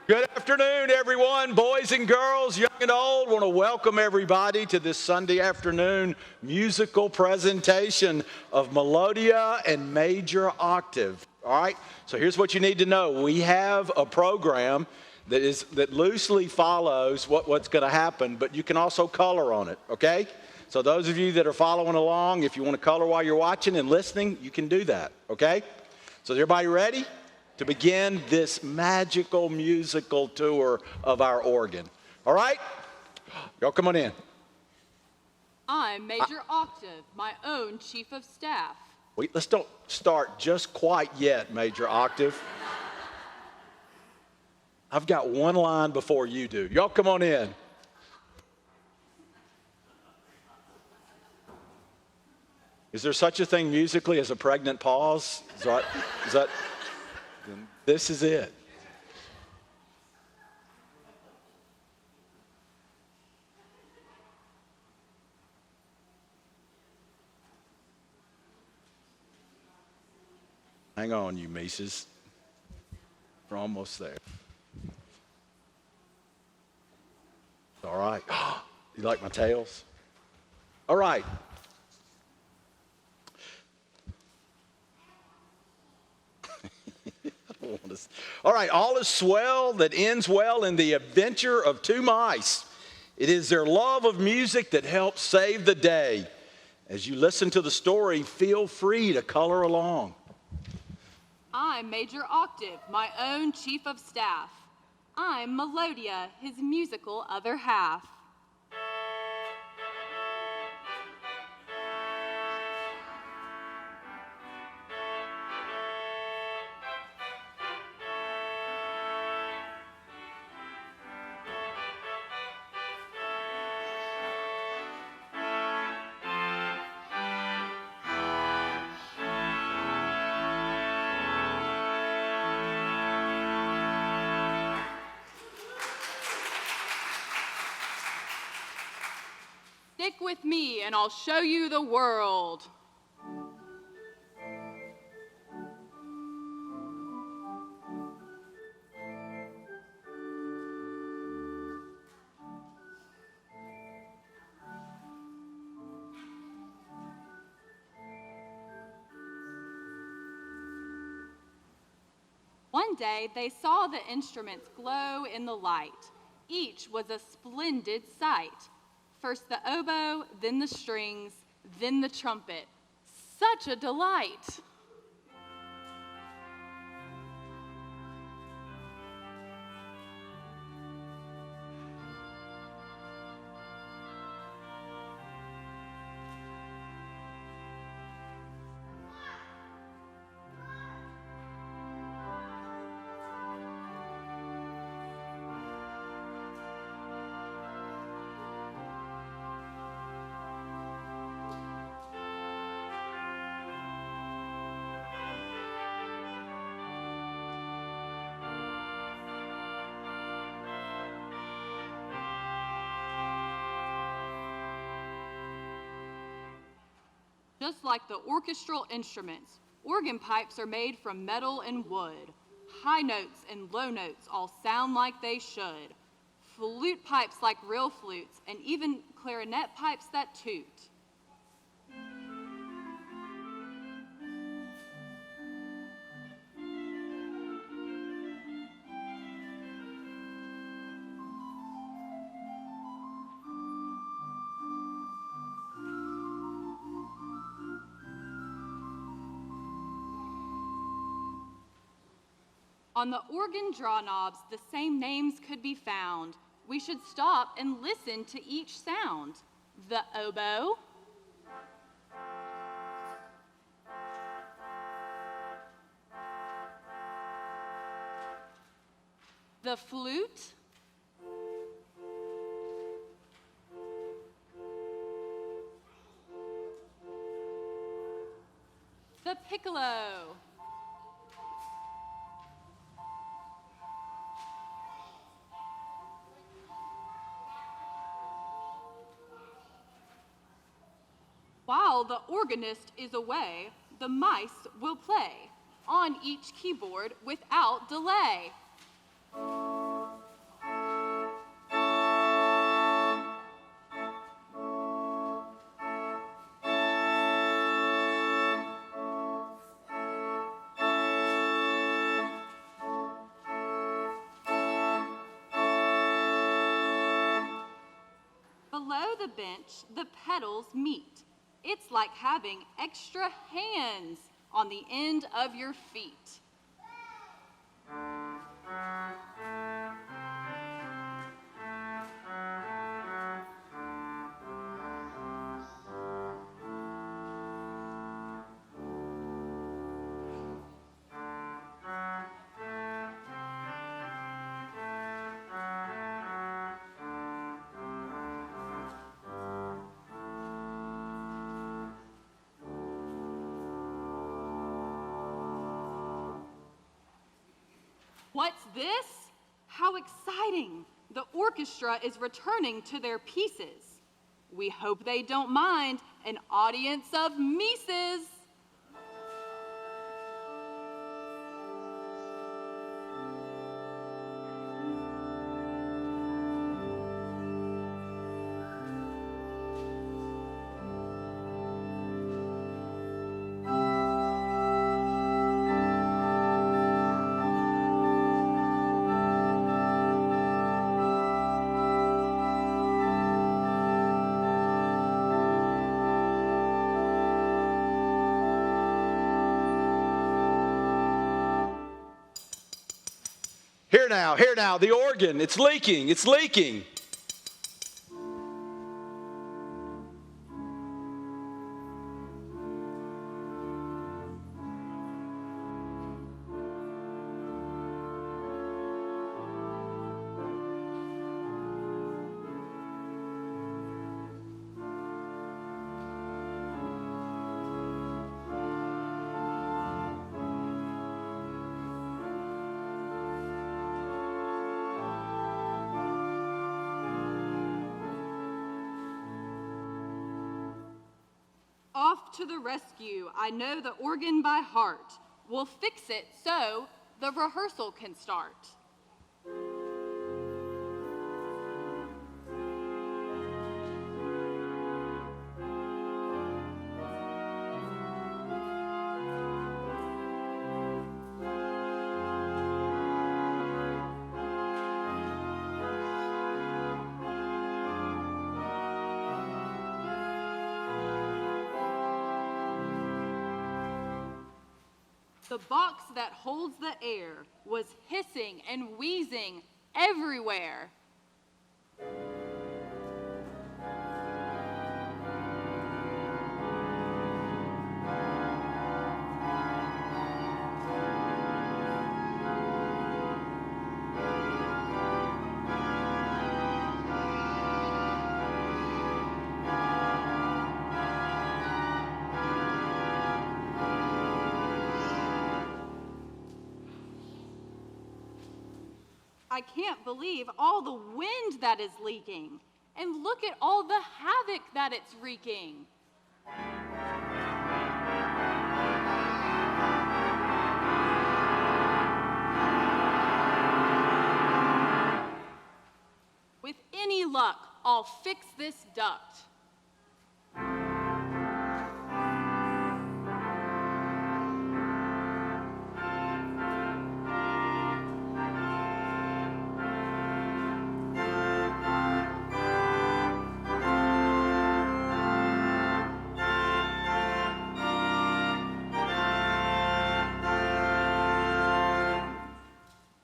Good afternoon, everyone, boys and girls, young and old. I want to welcome everybody to this Sunday afternoon musical presentation of Melodia and Major Octave. All right, so here's what you need to know. We have a program that loosely follows what's going to happen, but you can also color on it, okay? So those of you that are following along, if you want to color while you're watching and listening, you can do that, okay? So is everybody ready to begin this magical musical tour of our organ? All right? Y'all come on in. I'm Major Octave, my own Chief of Staff. Wait, let's don't start just quite yet, Major Octave. I've got one line before you do. Y'all come on in. Is there such a thing musically as a pregnant pause? Is that this is it. Hang on, you Mises. We're almost there. All right. You like my tails? All right. All right, all is swell that ends well in the adventure of two mice. It is their love of music that helps save the day. As you listen to the story, feel free to color along. I'm Major Octave, my own Chief of Staff. I'm Melodia, his musical other half. Stick with me and I'll show you the world. One day they saw the instruments glow in the light. Each was a splendid sight. First the oboe, then the strings, then the trumpet. Such a delight! Just like the orchestral instruments, organ pipes are made from metal and wood. High notes and low notes all sound like they should. Flute pipes like real flutes, and even clarinet pipes that toot. On the organ draw knobs, the same names could be found. We should stop and listen to each sound. The oboe, the flute, the piccolo, while the organist is away, the mice will play on each keyboard without delay. below the bench, the pedals meet. It's like having extra hands on the end of your feet. What's this? How exciting! The orchestra is returning to their pieces. We hope they don't mind an audience of Mises. Here now, the organ, it's leaking, it's leaking. Off to the rescue, I know the organ by heart. We'll fix it so the rehearsal can start. The box that holds the air was hissing and wheezing everywhere. I can't believe all the wind that is leaking. And look at all the havoc that it's wreaking. With any luck, I'll fix this duct.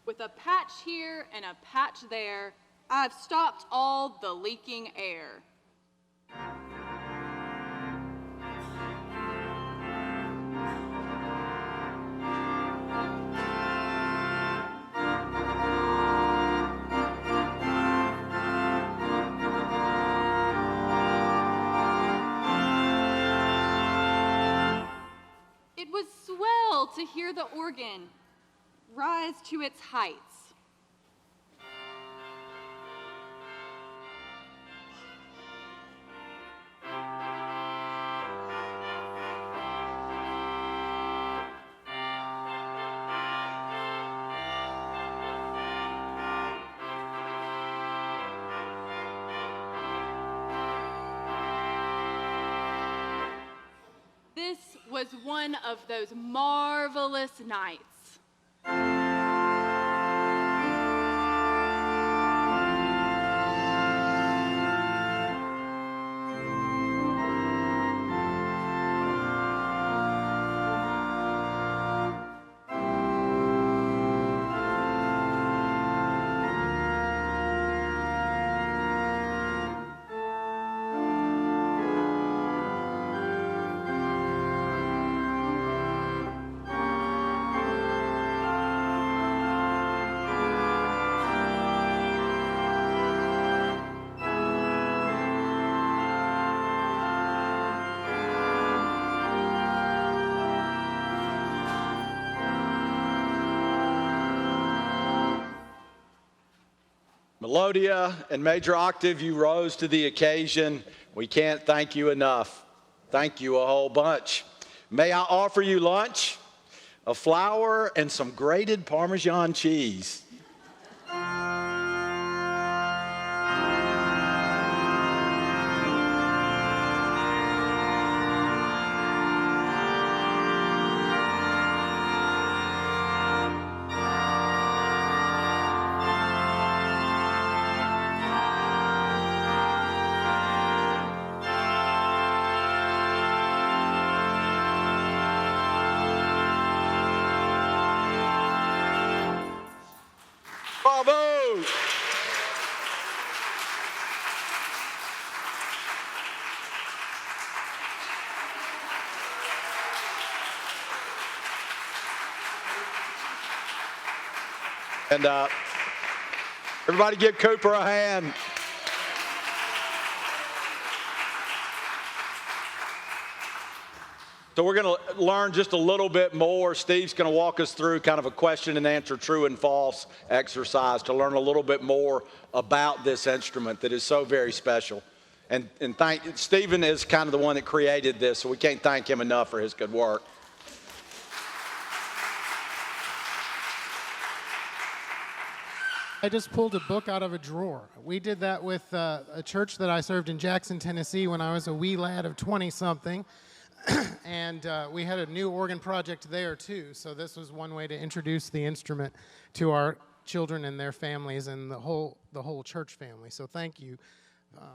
With a patch here and a patch there, I've stopped all the leaking air. It was swell to hear the organ rise to its heights. This was one of those marvelous nights. Melodia and Major Octave, you rose to the occasion. We can't thank you enough. Thank you a whole bunch. May I offer you lunch, a flower, and some grated Parmesan cheese. Bravo! And everybody give Cooper a hand. So we're going to learn just a little bit more. Steve's going to walk us through kind of a question and answer, true and false exercise to learn a little bit more about this instrument that is so very special. And Stephen is kind of the one that created this, so we can't thank him enough for his good work. I just pulled a book out of a drawer. We did that with a church that I served in Jackson, Tennessee when I was a wee lad of 20-something. And we had a new organ project there, too. So this was one way to introduce the instrument to our children and their families and the whole church family. So thank you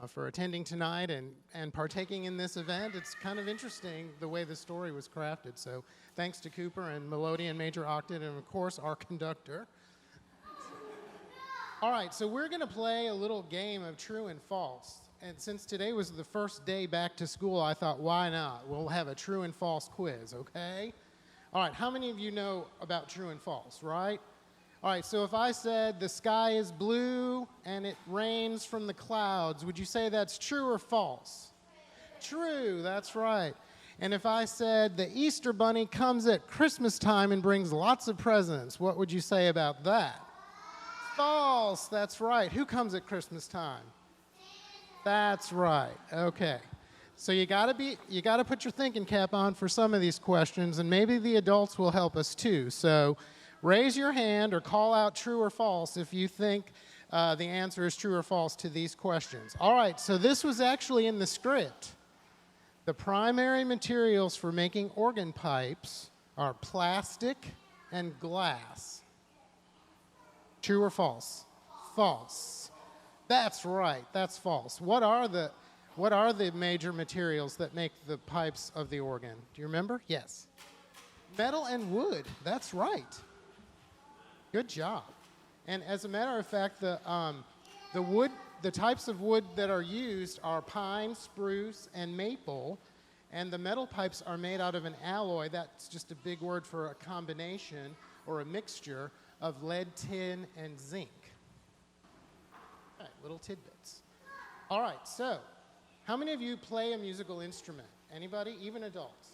for attending tonight and partaking in this event. It's kind of interesting the way the story was crafted. So thanks to Cooper and Melodia and Major Octave and, of course, our conductor. All right, so we're going to play a little game of true and false. And since today was the first day back to school, I thought, why not? We'll have a true and false quiz, okay? All right, how many of you know about true and false, right? All right, so if I said the sky is blue and it rains from the clouds, would you say that's true or false? True, that's right. And if I said the Easter Bunny comes at Christmas time and brings lots of presents, what would you say about that? False, that's right. Who comes at Christmas time? That's right. Okay. So you got to put your thinking cap on for some of these questions, and maybe the adults will help us too. So raise your hand or call out true or false if you think the answer is true or false to these questions. All right, so this was actually in the script. The primary materials for making organ pipes are plastic and glass. True or false? False. That's right, that's false. What are the major materials that make the pipes of the organ? Do you remember? Yes. Metal and wood, that's right. Good job. And as a matter of fact, the types of wood that are used are pine, spruce, and maple, and the metal pipes are made out of an alloy. That's just a big word for a combination or a mixture of lead, tin, and zinc. All right, little tidbits. All right, so how many of you play a musical instrument? Anybody, even adults?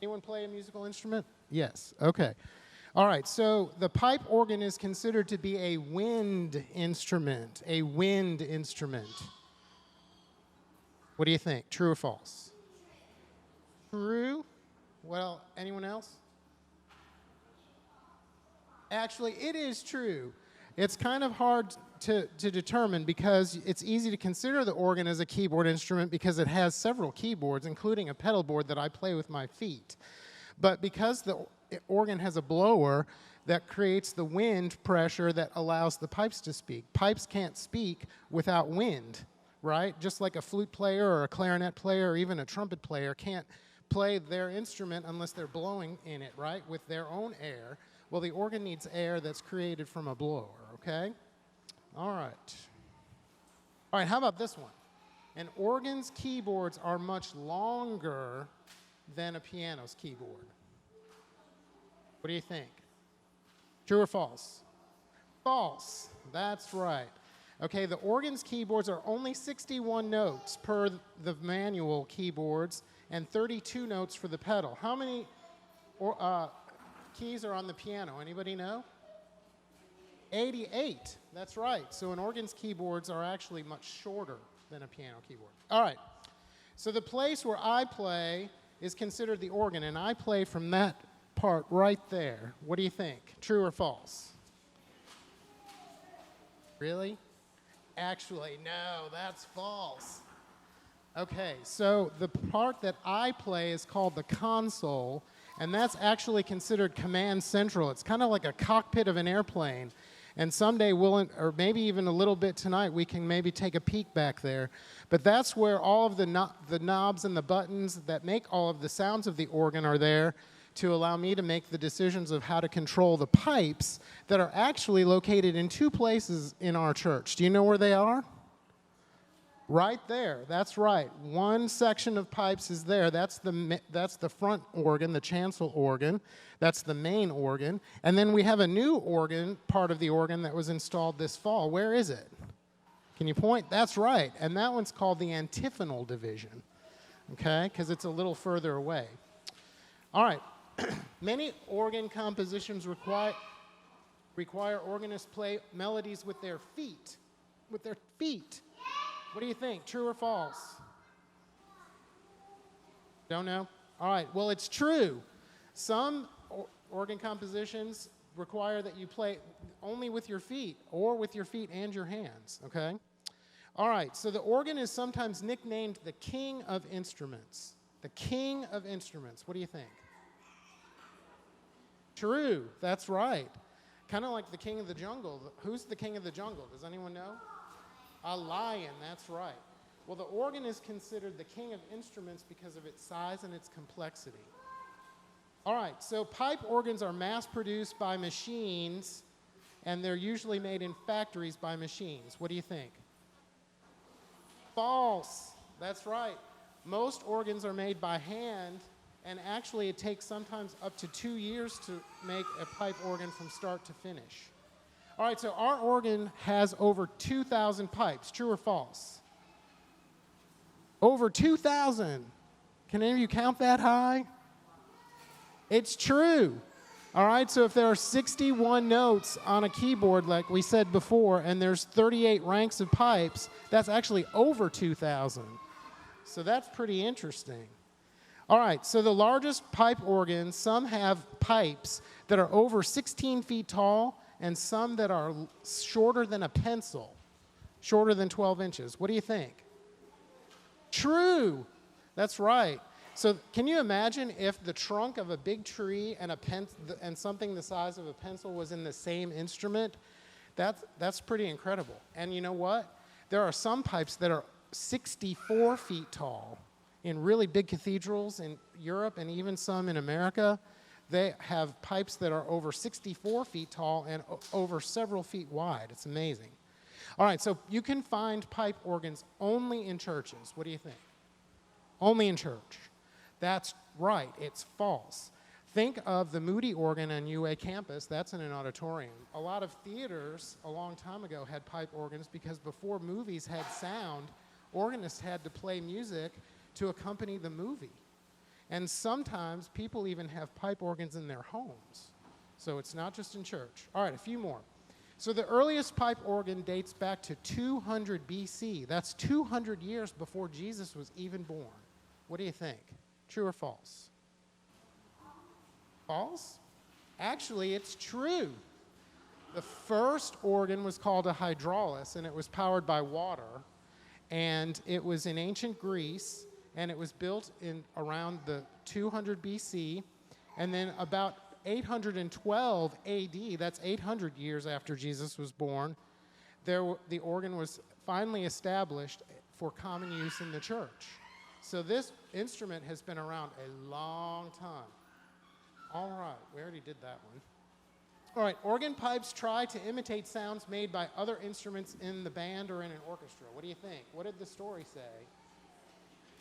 Anyone play a musical instrument? Yes, okay. All right, so the pipe organ is considered to be a wind instrument, a wind instrument. What do you think, true or false? True. Well, anyone else? Actually, it is true. It's kind of hard to determine because it's easy to consider the organ as a keyboard instrument because it has several keyboards, including a pedal board that I play with my feet. But because the organ has a blower that creates the wind pressure that allows the pipes to speak. Pipes can't speak without wind, right? Just like a flute player or a clarinet player or even a trumpet player can't play their instrument unless they're blowing in it, right, with their own air. Well, the organ needs air that's created from a blower, okay? All right. All right, how about this one? An organ's keyboards are much longer than a piano's keyboard. What do you think? True or false? False. That's right. Okay, the organ's keyboards are only 61 notes per the manual keyboards and 32 notes for the pedal. How many keys are on the piano? Anybody know? 88. That's right. So an organ's keyboards are actually much shorter than a piano keyboard. All right. So the place where I play is considered the organ, and I play from that part right there. What do you think? True or false? Really? Actually, no, that's false. Okay, so the part that I play is called the console, and that's actually considered command central. It's kind of like a cockpit of an airplane. And someday or maybe even a little bit tonight, we can maybe take a peek back there. But that's where all of the knobs and the buttons that make all of the sounds of the organ are there to allow me to make the decisions of how to control the pipes that are actually located in two places in our church. Do you know where they are? Right there. That's right. One section of pipes is there. That's the front organ, the chancel organ. That's the main organ. And then we have a new organ, part of the organ that was installed this fall. Where is it? Can you point? That's right. And that one's called the antiphonal division, okay, because it's a little further away. All right. Many organ compositions require organists play melodies with their feet. With their feet. What do you think? True or false? Don't know? All right. Well, it's true. Some organ compositions require that you play only with your feet or with your feet and your hands, okay? All right. So the organ is sometimes nicknamed the king of instruments. The king of instruments. What do you think? True. That's right. Kind of like the king of the jungle. Who's the king of the jungle? Does anyone know? A lion, that's right. Well, the organ is considered the king of instruments because of its size and its complexity. All right, so pipe organs are mass-produced by machines, and they're usually made in factories by machines. What do you think? False. That's right. Most organs are made by hand, and actually it takes sometimes up to 2 years to make a pipe organ from start to finish. All right, so our organ has over 2,000 pipes. True or false? Over 2,000. Can any of you count that high? It's true. All right, so if there are 61 notes on a keyboard, like we said before, and there's 38 ranks of pipes, that's actually over 2,000. So that's pretty interesting. All right, so the largest pipe organs, some have pipes that are over 16 feet tall, and some that are shorter than a pencil, shorter than 12 inches. What do you think? True. That's right. So can you imagine if the trunk of a big tree and something the size of a pencil was in the same instrument? That's pretty incredible. And you know what? There are some pipes that are 64 feet tall in really big cathedrals in Europe and even some in America. They have pipes that are over 64 feet tall and over several feet wide. It's amazing. All right, so you can find pipe organs only in churches. What do you think? Only in church. That's right. It's false. Think of the Moody organ on UA campus. That's in an auditorium. A lot of theaters a long time ago had pipe organs because before movies had sound, organists had to play music to accompany the movie. And sometimes people even have pipe organs in their homes. So it's not just in church. All right, a few more. So the earliest pipe organ dates back to 200 BC. That's 200 years before Jesus was even born. What do you think? True or false? False? Actually, it's true. The first organ was called a hydraulis, and it was powered by water. And it was in ancient Greece. And it was built in around the 200 BC, and then about 812 AD, that's 800 years after Jesus was born, the organ was finally established for common use in the church. So this instrument has been around a long time. All right, we already did that one. All right, organ pipes try to imitate sounds made by other instruments in the band or in an orchestra. What do you think? What did the story say?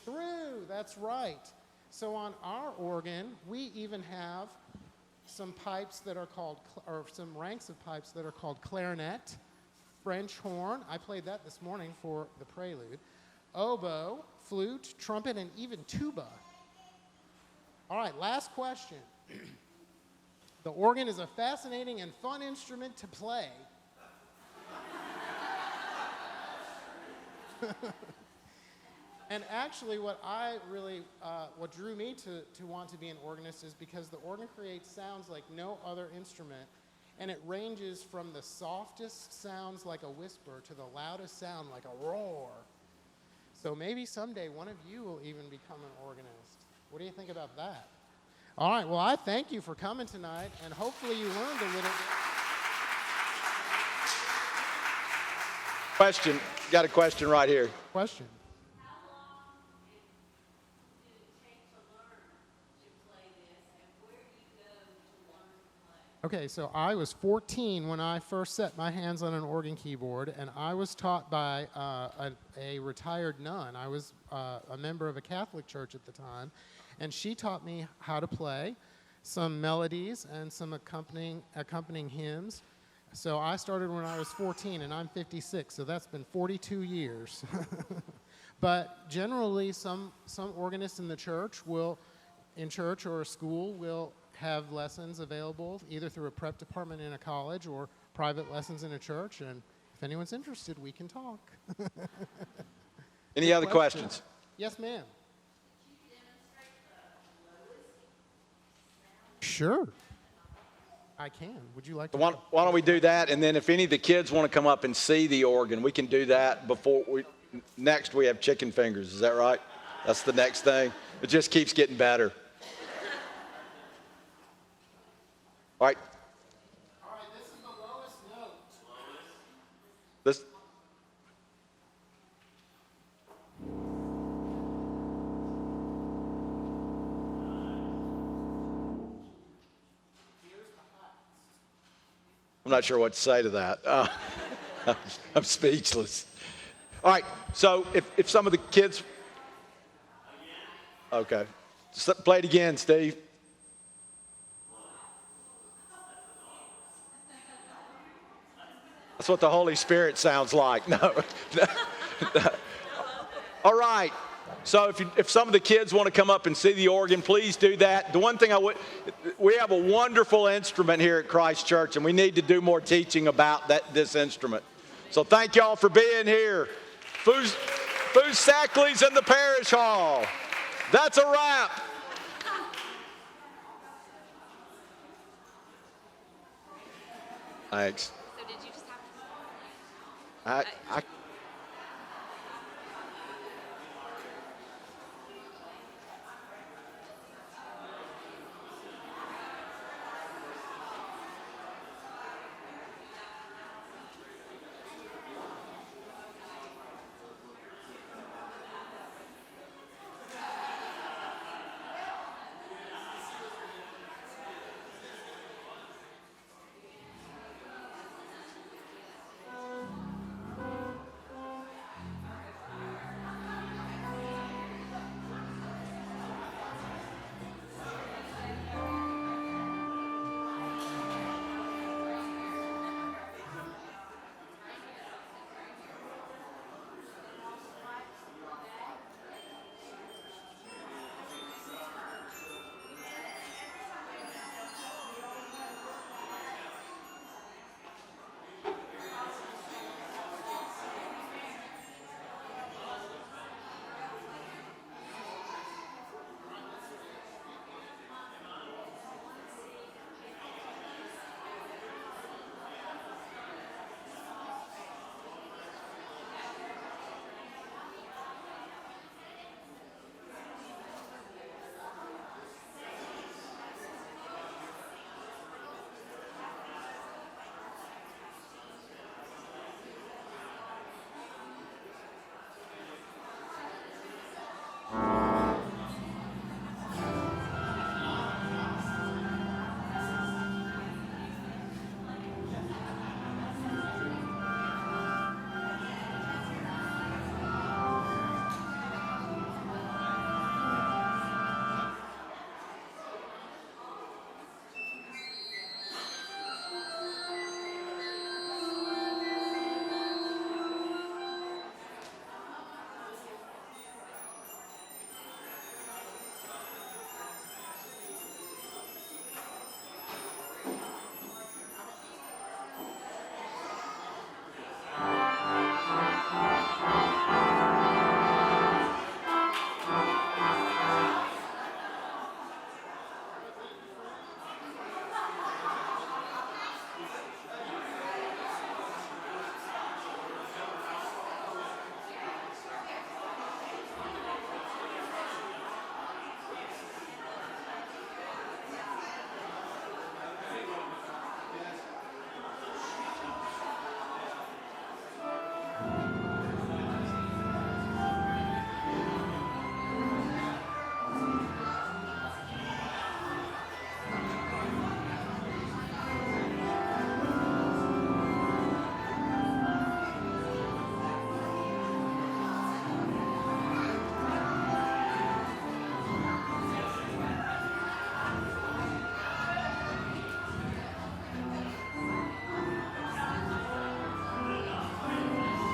True, that's right. So on our organ, we even have some pipes that are called, or some ranks of pipes that are called clarinet, French horn, I played that this morning for the prelude, oboe, flute, trumpet, and even tuba. All right, last question. The organ is a fascinating and fun instrument to play. And actually, what drew me to want to be an organist is because the organ creates sounds like no other instrument, and it ranges from the softest sounds like a whisper to the loudest sound like a roar. So maybe someday one of you will even become an organist. What do you think about that? All right, well, I thank you for coming tonight, and hopefully you learned a little bit. Question. Got a question right here. Question. Okay, so I was 14 when I first set my hands on an organ keyboard, and I was taught by a retired nun. I was a member of a Catholic church at the time, and she taught me how to play some melodies and some accompanying hymns. So I started when I was 14, and I'm 56, so that's been 42 years. But generally, some organists in the church or a school will have lessons available either through a prep department in a college or private lessons in a church. And if anyone's interested, we can talk. Any other questions? Yes, ma'am. Sure. I can. Would you like to? Why don't we do that? And then if any of the kids want to come up and see the organ, we can do that before next we have chicken fingers. Is that right? That's the next thing. It just keeps getting better. All right. All right, this is the lowest note. This. I'm not sure what to say to that. I'm speechless. All right, so if some of the kids... Okay. Just play it again, Steve. That's what the Holy Spirit sounds like. No. All right. So if some of the kids want to come up and see the organ, please do that. The one thing we have a wonderful instrument here at Christ Church, and we need to do more teaching about this instrument. So thank y'all for being here. Foos Sackley's in the parish hall. That's a wrap. Thanks. So did you just have to... I